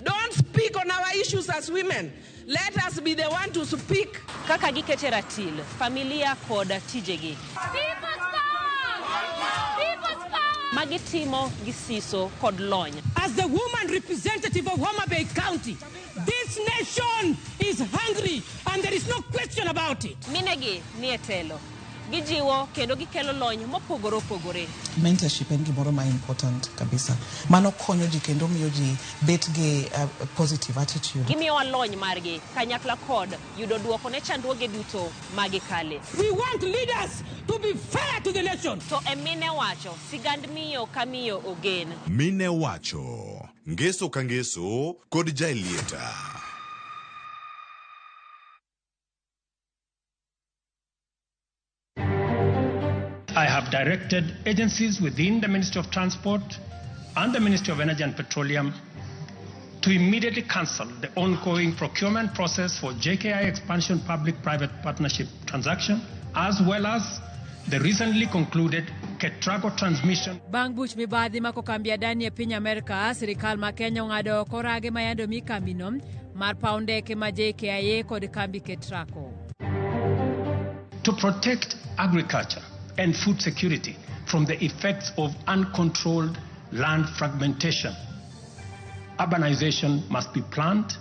Don't speak on our issues as women. Let us be the one to speak. Kaka gikete ratil, familia koda tijegi. Magitimo gisiso kod lony. As the woman representative of Homa Bay County, this nation is hungry and there is no question about it. Minegi nietelo. Gijiwo kendo gikelo lony mopogore opogore. Mentorship en gimoro ma important kabisa. Mano konyo ji kendo miyo ji bet gi positive attitude. Gimiyo lony margi kanyakla kod yudo duoko ne chandruoge duto magikale. We want leaders to be fair to the nation. To emine wacho sigand miyo kamiyo ogen. Mine wacho ngeso kangeso kod jailieta. I have directed agencies within the Ministry of Transport and the Ministry of Energy and Petroleum to immediately cancel the ongoing procurement process for JKI expansion public-private partnership transaction, as well as the recently concluded Ketraco transmission. Bang' buch mibadhi mako kambi adani e piny Amerka, sirikal ma Kenya ong'ado korage ma yando mi kambino mar paw ndeke ma JKIA kod kambi Ketraco. To protect agriculture and food security from the effects of uncontrolled land fragmentation, urbanization must be planned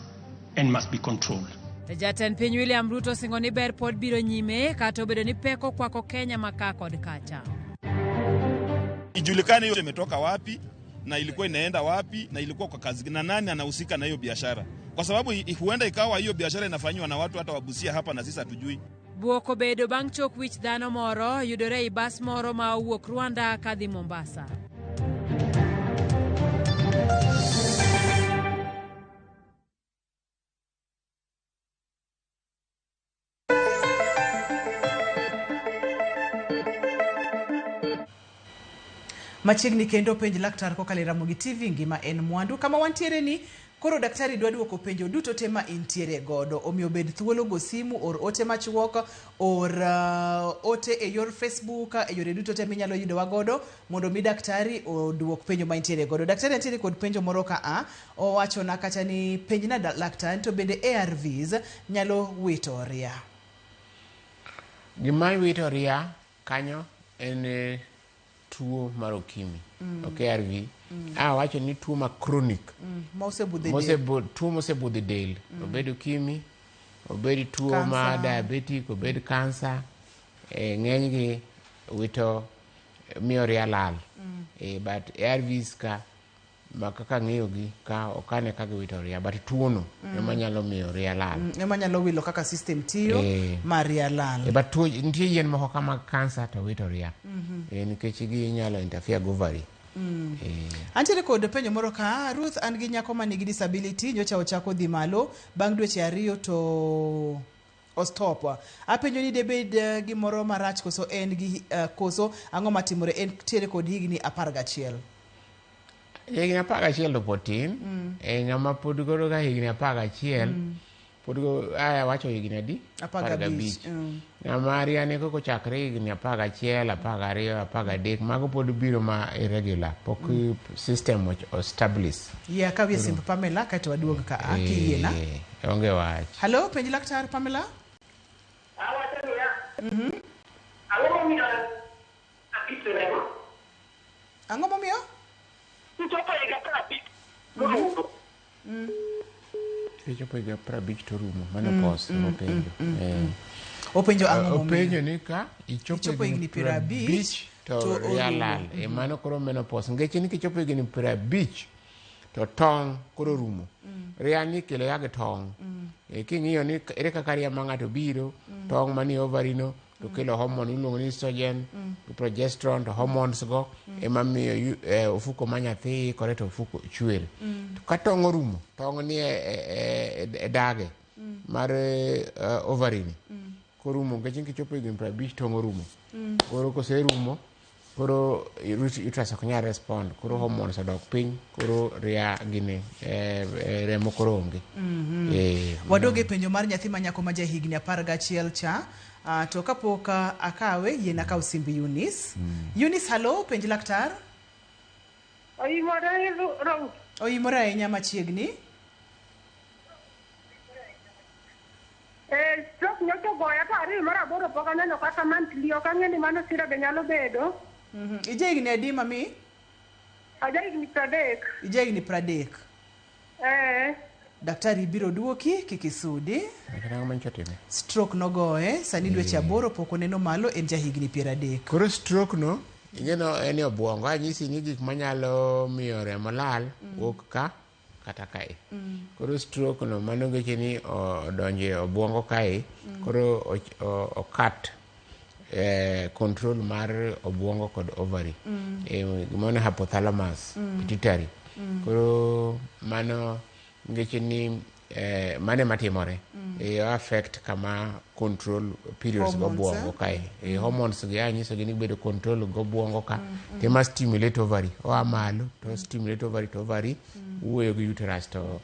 and must be controlled. Jatend piny William Ruto singo ni ber pod biro nyime kata obedo ni peko kwako Kenya maka kod kacha. Ijulikane hiyo imetoka wapi na ilikuwa inaenda wapi na ilikuwa kwa kazi na nani anahusika na hiyo biashara. Kwa sababu huenda ikawa hiyo biashara inafanywa na watu hata wabusia hapa na sisi hatujui. Buoko bedo bang' chok wich dhano moro yudore i bas moro ma owuok Rwanda kadhi Mombasa. Machiegni kendo penj laktar kokalo Ramogi TV ngima en mwandu kama wantiere ni koro daktari dwa duoko penjo duto tema intiere godo omiyo bed thuolo go simu or ote machuok or ote e yor Facebook e yore duto te minyalo yudowa godo mondo mi daktari oduok penjo ma intiere godo. Daktari antiere kod penjo moro ka owacho na kata ni penj na laktar to bende ARVs nyalo wito ria. Gima wito ria kanyo en tuo mar okimi. Ok ARV. Wacho ni tuo ma chronic. Tuo mosebudho del. Obed okimi, obed tuo ma diabetic, obed cancer. Ng'eny gi wito miyo ria lal. But ARVs ka ma kaka ng'iyo gi ka okane kaka wito ria, but tuo no ema nyalo miyo ria lal. Ema nyalo wilo kaka system tiyo ma ria lal. But tuo nitie yien moko kama cancer to wito ria. Nikech gi nyalo interfere go ovary. Antiere kod penjo moro ka Ruth an gi nyako manigi disability nyocha ochako dhi malo bang' dweche 2 to ostop. Apenjo ni debed gimoro marach koso en gi koso ang'o matimore en tiere kod higni 11. Higni 11 to potin. Ng'ama pod goro ka higni 11 pod go wacho higni adi 15. Ng'ama riane koko chakre higni 11, 12, 13 mago pod biro ma irregular pok system establish. Kawie simb Pamela kato waduog ka akiyiena. Onge wach. Hello, penj laktar Pamela. Ang'o momiyo? Ichopo higa 50 to rumo menopause openjo. Openjo ang'o momiyo? Openjo ni ka ichopo higni 50 to ria lal. Mano koro menopause. Ngeche ni kichopo higni 50 to tong' koro rumo. Ria ni kelo yag tong'. King'iyo ni ere kaka ria ma ng'ato biro, tong' mani ovary no to kelo hormone iluongo ni estrogen, progesterone to hormones go ema miyo ofuko ma nyathi kore to ofuko chwer. Ka tong' orumo, tong' ni e dage mar ovary ni. Korumo nikech kichopo higni 50 tong' orumo. Koro koserumo koro uterus ok nyal respond, koro hormones odok piny, koro ria gini remo koro onge. Wadoge penjo mar nyathi manyako ma ja higni 11 cha to kapok akawe yien akaw simb Eunice. Eunice, hello, penj laktar. Oyimore ahinya machiegni. Stroke nyoto goya to ari mara boro poka neno kata mantli ok ang'e ni mano sira be nyalo bedo. Ije higni adi mami? Aja higni 30. Ije higni 30. Daktari biro duoki kikisudi. Stroke nogoe sani dweche 8 pok oneno malo en ja higni 30. Koro stroke no ingeno en obwongo anyisi ni gik manyalo miyo remo lal wuok ka kata kae. Koro stroke no mano ngeche ni odonje obwongo kae koro okat control mar obwongo kod ovary. Gimone hypothalamus pituitary. Koro mano ngeche ni mane matimore affect kama control periods go obwongo kae. Hormones gi anyiso gi ni bedo control go obwongo ka tema stimulate ovary malo to stimulate ovary to ovary wuoyo gi uterus to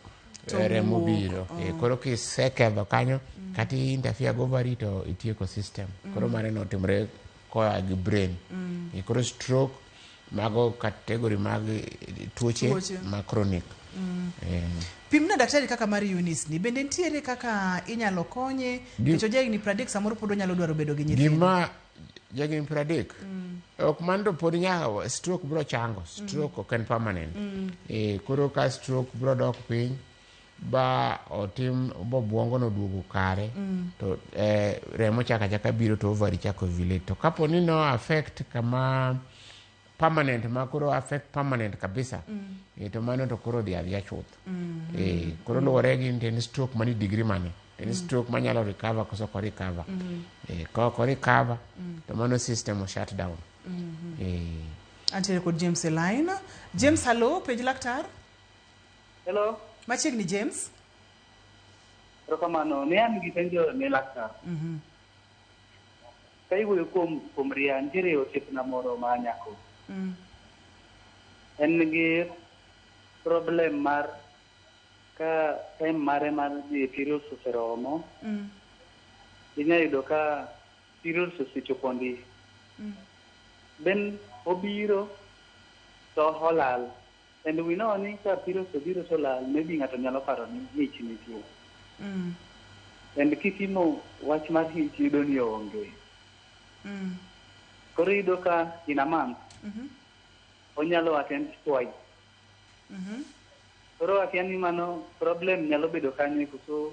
remo biro. Koro kiseketho kanyo kati interfere go ovary to itieko system. Koro mane no timre koa gi brain. Koro stroke mago category mag tuoche ma chronic. Pimna daktari kaka mar Eunice ni bende nitiere kaka inyalo konye kecho jagni 30 samoro pod onyalo dwaro bedo gi nyithindo. Gima jagni 30 ok mando pod nyaka stroke bro chango. Stroke ok en permanent. Koro ka stroke bro dok piny ba otim obwongo no duogo kare to remo chaka biro to ovari chako ovulate. To kapo ni no affect kama permanent ma koro affect permanent kabisa to mano to koro dhi adhiya chuth. Koro luwore gi ten stroke mani degree mane. Ten stroke manyalo recover koso ko recover. Ko recover to mano system o shut down. Antiere kod James Elaine. James, hello, penj laktar. Hello. Machiegni James. Rokamano, ne an gi penjo ne laktar. Ka iwuoyo kuom ria, nitiere osiepna moro ma nyako. En gi problem mar ka time mare mar dhi periods oseromo. Inya yudo ka periods osechopo ndi. Then obiro to olal. And we know ni ka periods obiro to olal, maybe ng'ato nyalo paro ni ich nitie. And kitimo wach mar ich yudo ni onge. Koro yudo ka in a month, onyalo attend twice. Koro akia ni mano problem nyalo bedo kanyo kuso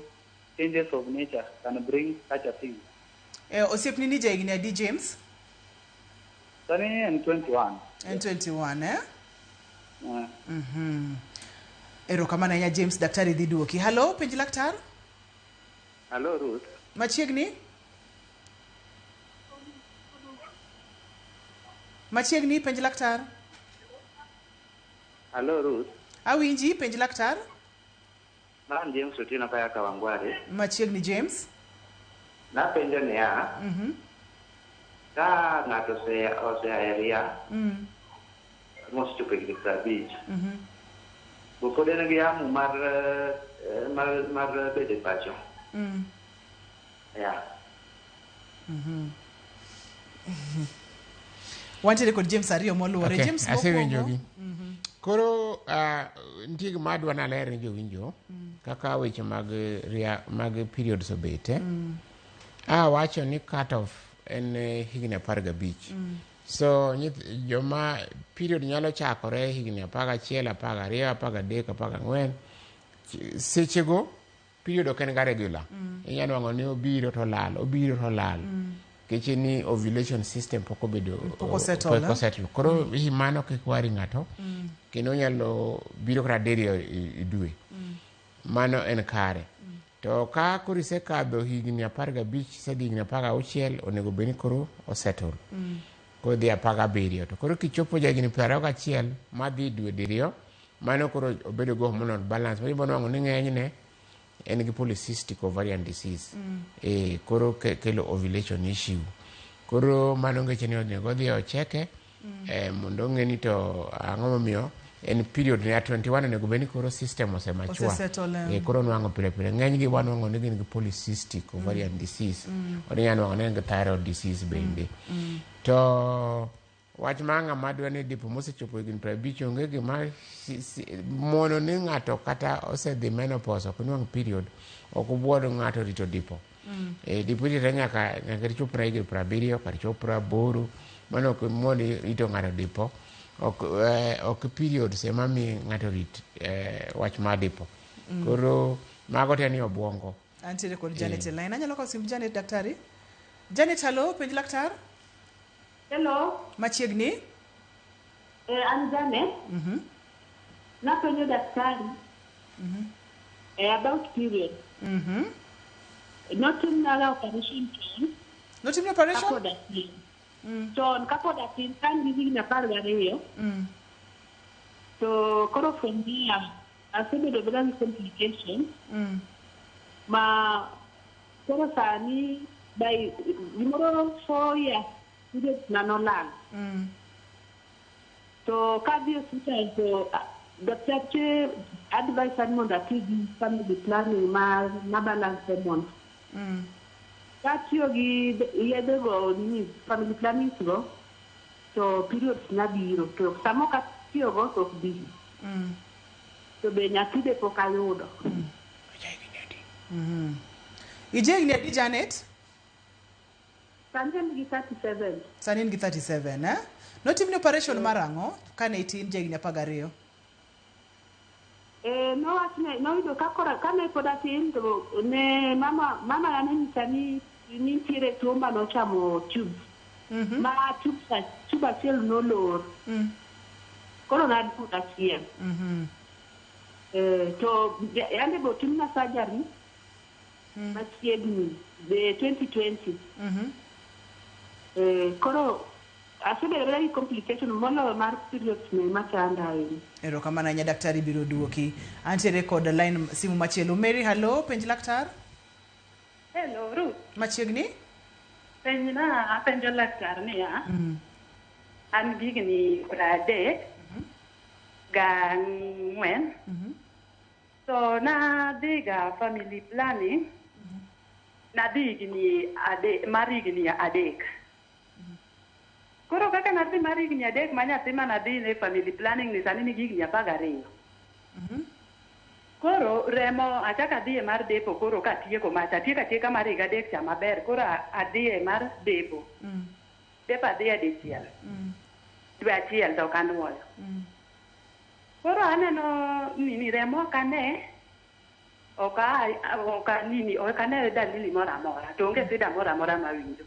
changes of nature can bring such a thing. Osiepni ni jahigni adi James? Sani en 21. En 21 eh? Erokamano ahinya James, daktari dhi duoki. Hello, penj laktar. Hello Ruth. Machiegni? Machiegni penj laktar. Hello Ruth. Awinji penj laktar. Man James Otieno kaya Kawangware. Machiegni James. Na penjo ni ya. Ka ng'ato oseaeria. Mosechopo higni 50. Bo pod en gi yamo mar bedo e pacho. Yeah. Wantiere kod James ariyo moluore. James mokwongo. Koro nitie gima adwa naler ni jowinjo kaka weche mag periods obete. Wacho ni cut off en higni 15. So joma period nyalo chakore higni 11, 12, 13, 14. Sechego period ok en ga regular. Inyalo wango ni obiro to lal. Keche ni ovulation system poko bedo poko settle. Koro mano kik wari ng'ato kendo nyalo biro kata diriyo i dwe. Mano en kare. To ka koro isekadho higni 15 isedhi higni 16 onego bed ni koro osettle. Koro dhi 17. To koro kichopo jahigni 21 madhi dwe diriyo, mano koro obedo go hormonal balance. Ibo nwang'o ni ng'enyne en gi polycystic ovarian disease. Koro kelo ovulation issue. Koro mano ngeche ni onego dhi ocheke mondo ng'e ni to ang'o momiyo en period ni 21 onego bed ni koro system osemachua. Koro nwang'o pile pile. Ng'eny gi wanwang'o ni gin gi polycystic ovarian disease. Onyalo nwang'o ni gi thyroid disease bende. To wach ma ng'ama dwa ni dipo mosechopo higni 50 onge gima mono ni ng'ato kata osedhi menopause ok nwang' period ok obuodo ng'ato rito dipo. Dipo rito nyaka chop na higni 70 kata chop 80. Mano ok mono rito ng'ato dipo. Ok period sema mi ng'ato rit wach ma dipo. Koro mago te ni obwongo. Antiere kod Janet Elaine. Anyalo kawo sim Janet daktari? Janet, hello, penj laktar. Hello. Machiegni? I'm Janet. Napenjo daktari about period. Notimnaga operation chon. Notimna operation? Kapodatin. Chon kapodatin kan gi higni 12. To koro from there asebedo gi complications. Ma koro sani by gimoro 4 years period na nolal. So kadhi hospital to doctor che advice mondo ati gi family planning ma balance hormones. Katiyo gi yedhe go ni family planning go to periods na biro to samo katiyo go to bi. To be nyathi de pok ayudo. Ije ile di Janet? Sani gi 37. Sani gi 37, eh? Notimni operation marango kane itin jegni 12. No atne no ido kakora kane poda tin to ne mama yana nyisani ni tire tuomba no chamo tube. Ma tube achiel no lor. Koro na tube achiel. To yande go timna surgery. Machiegni the 2020. Koro asebere gi complication molo mar periods ne machanda ini. Ero kama na daktari biro duoki. Antiere kod line simu machielo. Mary, hello, penj laktar. Hello, Ruth. Machiegni? Penjna apenjo laktar ni ya. An gigni 30 ga ng'wen. So na diga family planning. Na digni marigni adek. Koro kaka nathi marigni adek manyathi manadhi ne family planning ni sani ni gigni 12. Koro remo achaka dhiye mar depo koro katieko macha atieka mar higa adek cha maber koro adhiye mar depo. Depo adhiye dichiel. Dwe achiel to kanuoyo. Koro aneno nini remo kane okane dalili moro amora to onge shida moro amora mawinjo.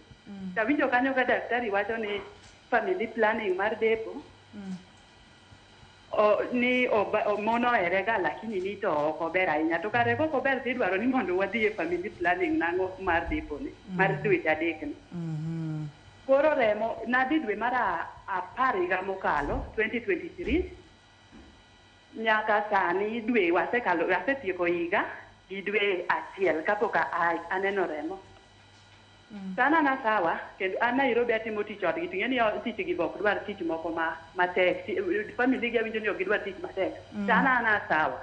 Tawinjo kanyo ka daktari wacho ni family planning mar depo ni mono erega lakini ni to ok ber ahinya to kare kok ober tidwaro ni mondo wadhi e family planning nango mar depo ni mar dweche adek ni. Koro remo nadhi dwe mar 10 higa mokalo 2023 nyaka sani dwe wasetieko higa gi dwe achiel kapok aneno remo. Sana na sawa kendo an Nairobi atimo tich odgi to ng'eni tich gi ok dwar tich moko matek family gi awinjo ni ok gidwar tich matek. Sana na sawa.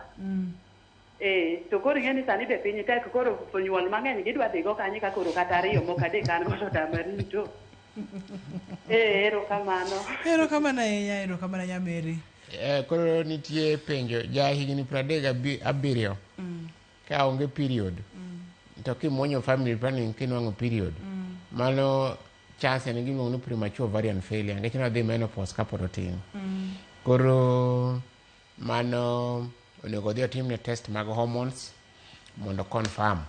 To koro ng'eni sani be piny tek koro nyuol mang'eny gidwa dhigo kanyo ka koro kata ariyo mok adek an godo tamarito. Erokamano. Erokamano ahinya, erokamano nya Mary. Koro nitie penjo ja higni 37 ka onge period to kimuonyo family planning kinwang'o period mano chance ni giluongo ni premature ovarian failure nikech nodhi menopause kapod otin. Koro mano onego odhi otimne test mag hormones mondo confirm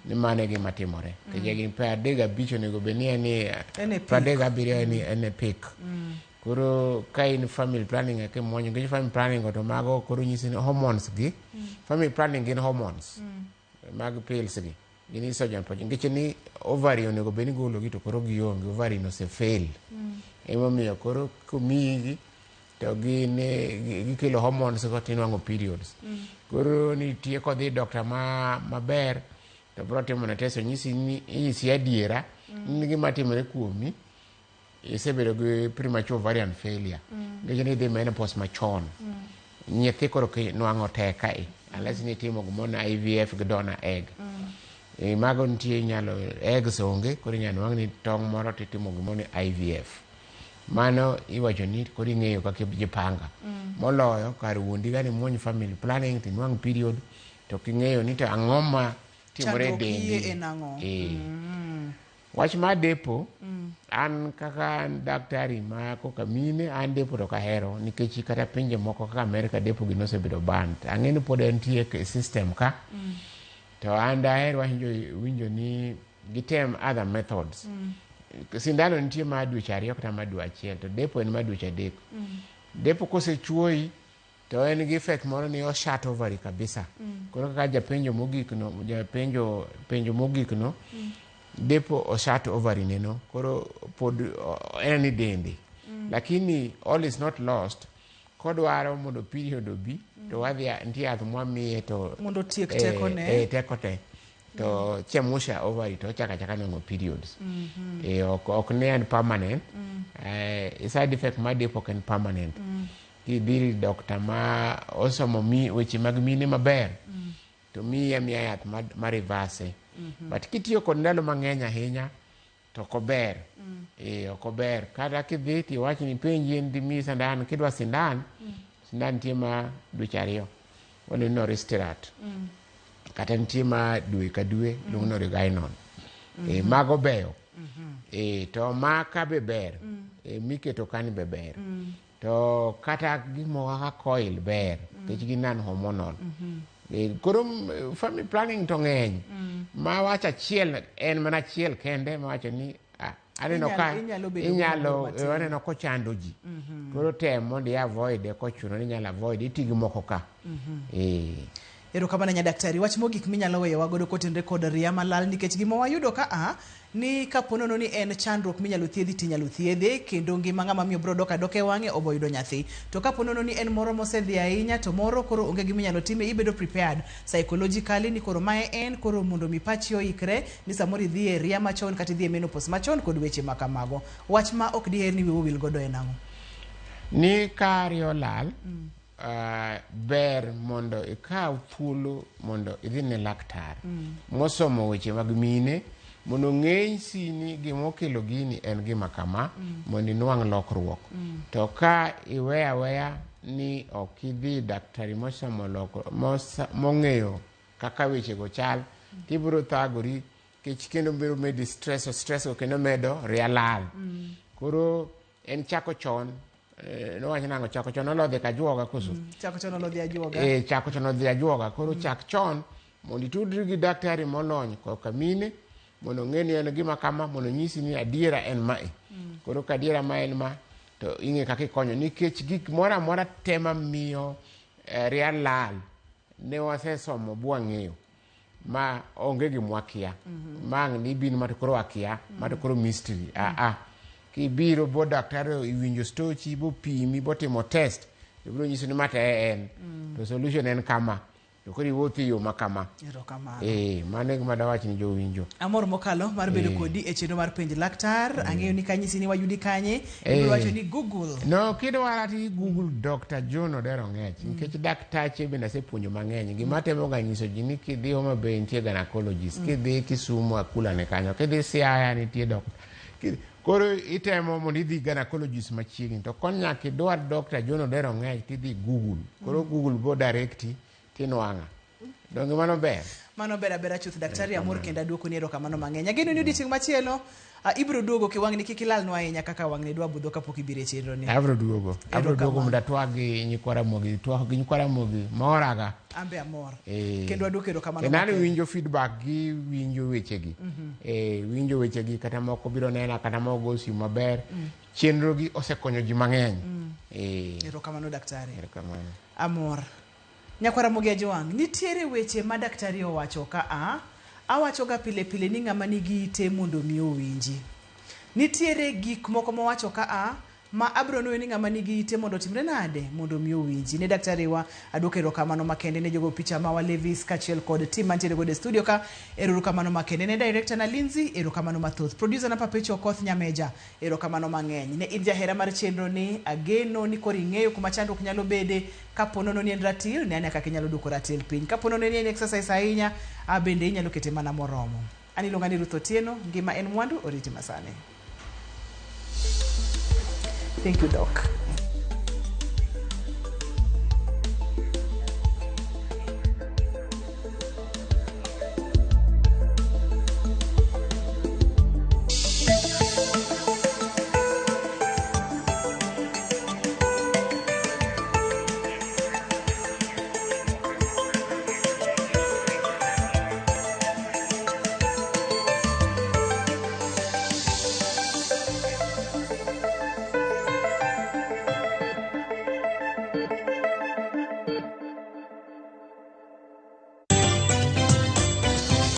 ni mano e gima timore. Higni 35 onego bed ni en 37 en e peak. Koro ka in family planning eke muonyo nikech family planning to mago koro nyisi ni hormones gi family planning gin hormones mag pills gi gin estrogen nikech ni ovary onego bed ni gologi to koro gionge ovary no se fail. Emomiyo koro kumigi to gikelo hormones go tinwang'o periods. Koro nitie kodhi doctor maber to bro timo na test nyisi adiera ni gima timore kuomi isebedo gi premature ovarian failure nikech ni dhi menopause machon. Nyathi koro nwang'o tek kae unless ni timo gimoro na IVF gi donor egg. Mago nitie nyalo eggs onge koro inyalo nwang' ni tong' moro titimo gimoro ni IVF. Mano iwacho ni koro ing'eyo kaka ijipanga moloyo kar wuondi gani muony family planning tinwang' period to king'eyo ni to ang'o ma timore e dendi. Wach mar depo an kaka daktari ma koka mine an depo to kahero nikech kata pinje moko kaka America depo gi nosebedo banned. Ang'e ni pod entie system ka to an daher winjo ni gitem other methods. Sindano nitie ma dweche 2 kata ma dwe achiel to depo en ma dweche 3. Depo kosechuoyi to en gi effect moro ni shut ovary kabisa. Koro kaka japenjo mogik no depo shut ovary neno koro pod en ni dendi. Lakini all is not lost. Kodwaro mondo period obi to wadhi nitie yath mwamiye to mondo tiek teko ne teko te to chemusha ovary to chaka nongo periods. Ok ne en permanent. Side effect ma depo ken permanent. Kidhiri doctor ma osomo weche mag mine maber to miya yath ma reverse but kitiyo kod ndalo mang'eny ahinya to kober okober kata kidhi tiwach ni penji en dimi sandan kidwa sindan nitie ma dweche 2 wani no Restorat kata nitie ma dwe ka dwe luongo no Regainol mago beyo to ma ka be ber miketo kani be ber to kata gimo kaka coil ber nikech gin non hormonal koro family planning to ng'eny ma wacha achiel en mana achiel kende ma wacho ni aneno ka inyalo aneno kochando ji koro tem mondo i avoid kochuno ni inyalo avoid itigi moko ka erokamano nyadaktari wach mogik minyalo weyowa godo kotenre kod ria malal nikech gima wayudo ka ni kaponono ni en chandruok minyalo thiedhi tinyalo thiedhe kendo ngima ng'ama miyo bro dok adoka e wang'e obo yudo nyathi to kaponono ni en moro mosedhi ahinya to moro koro onge gima inyalo time ibedo prepared psychologically ni koro mae en koro mondo mi pachi oikre ni samoro idhi e ria machon kata idhi e menopause machon kod weche makamago wach ma ok diher ni wiwa wil godo en ang'o ni ka ria olal ber mondo ikaw thuolo mondo idhi ne laktar mosomo weche mag mine mondo ng'eny sini gimokelo gini en gima kama mondo inwang' lokruok to ka iweya weya ni ok idhi daktari mong'eyo kaka wechego chal tibiro thagori kech kendo biro medi stress kendo medo ria lal koro en chako chon nowacho nang'o chako chon olodhi ka juoga koso chako chon olodhi ajuoga chako chon olodhi ajuoga koro chak chon mondo itudri gi daktari molony koka mine mondo ng'e ni en gima kama mondo nyisi ni adiera en mae koro ka adiera ma en ma to ing'e kaka ikonyo nikech gik moro amora tema miyo ria lal ne wasesomo bwang'eyo ma onge gimwakia mang' ni bin ma to koro wakia ma to koro mystery kibiro bo daktari iwinjo stochi bo pimi bo timo test to biro nyiso ni mata en to solution en kama to koro iwuothi yo makama mano e gima dawach ni jowinjo amor mokalo mar bedo kodi e chenro mar penj laktar ang'eyo ni kanyisi ni wayudi kanye ibiro wacho ni Google no kidwaro ti Google Dr. John Odero Ong'ech nikech daktache bende asepuonjo mang'eny gima temoga nyiso ji ni kidhi Homa Bay nitie gynecologist kidhi Kisumu Akula ne kanyo kidhi Siaya nitie koro itemo mondo idhi gynecologist machiegni to kon nyaka idwar Dr. John Odero Ong'ech tidhi Google koro Google bo directi tinwang'a donge mano ber abera chuth daktari amor kendo aduoko ni erokamano mang'eny ageno ni odiochieng' machielo ibiro duogo kiwang'ni kik ilalnwa ahinya kaka wang'ni dwa budho kapok ibiro e chenro ni abiro duogo mondo atwag gi nyikwara mogi moraga ambe amor kendo aduoko erokamano nani winjo feedback gi winjo wechegi winjo wechegi kata moko biro nena kata mogo simu maber chenro gi osekonyo ji mang'eny erokamano daktari amor nyakwara mogi ajowang' nitiere weche ma daktari owacho ka awachoga pile pile ni ng'ama nigi ite mondo mi owinji nitiere gik moko mowacho ka ma abro nuyo ni ng'ama nigi ite mondo timre nade mondo mi owinji ne daktari wa aduoko erokamano makende ne jogo picha ma wa Levis kachiel kod team mantiere godo e studio ka erokamano makende ne director na Lindsay erokamano mathoth producer na Papecho Okoth Nyameja erokamano mang'eny ne in jahera mar chenro ni ageno ni kori ng'eyo kuma chandruok nyalo bede kaponono ni en ratil ne ane kaka inyalo duoko ratil piny kaponono ni en exercise ahinya bende inyalo kete mana moromo aniluonga ni Ruth Otieno ngima en mwandu oriti masane. Thank you, Doc.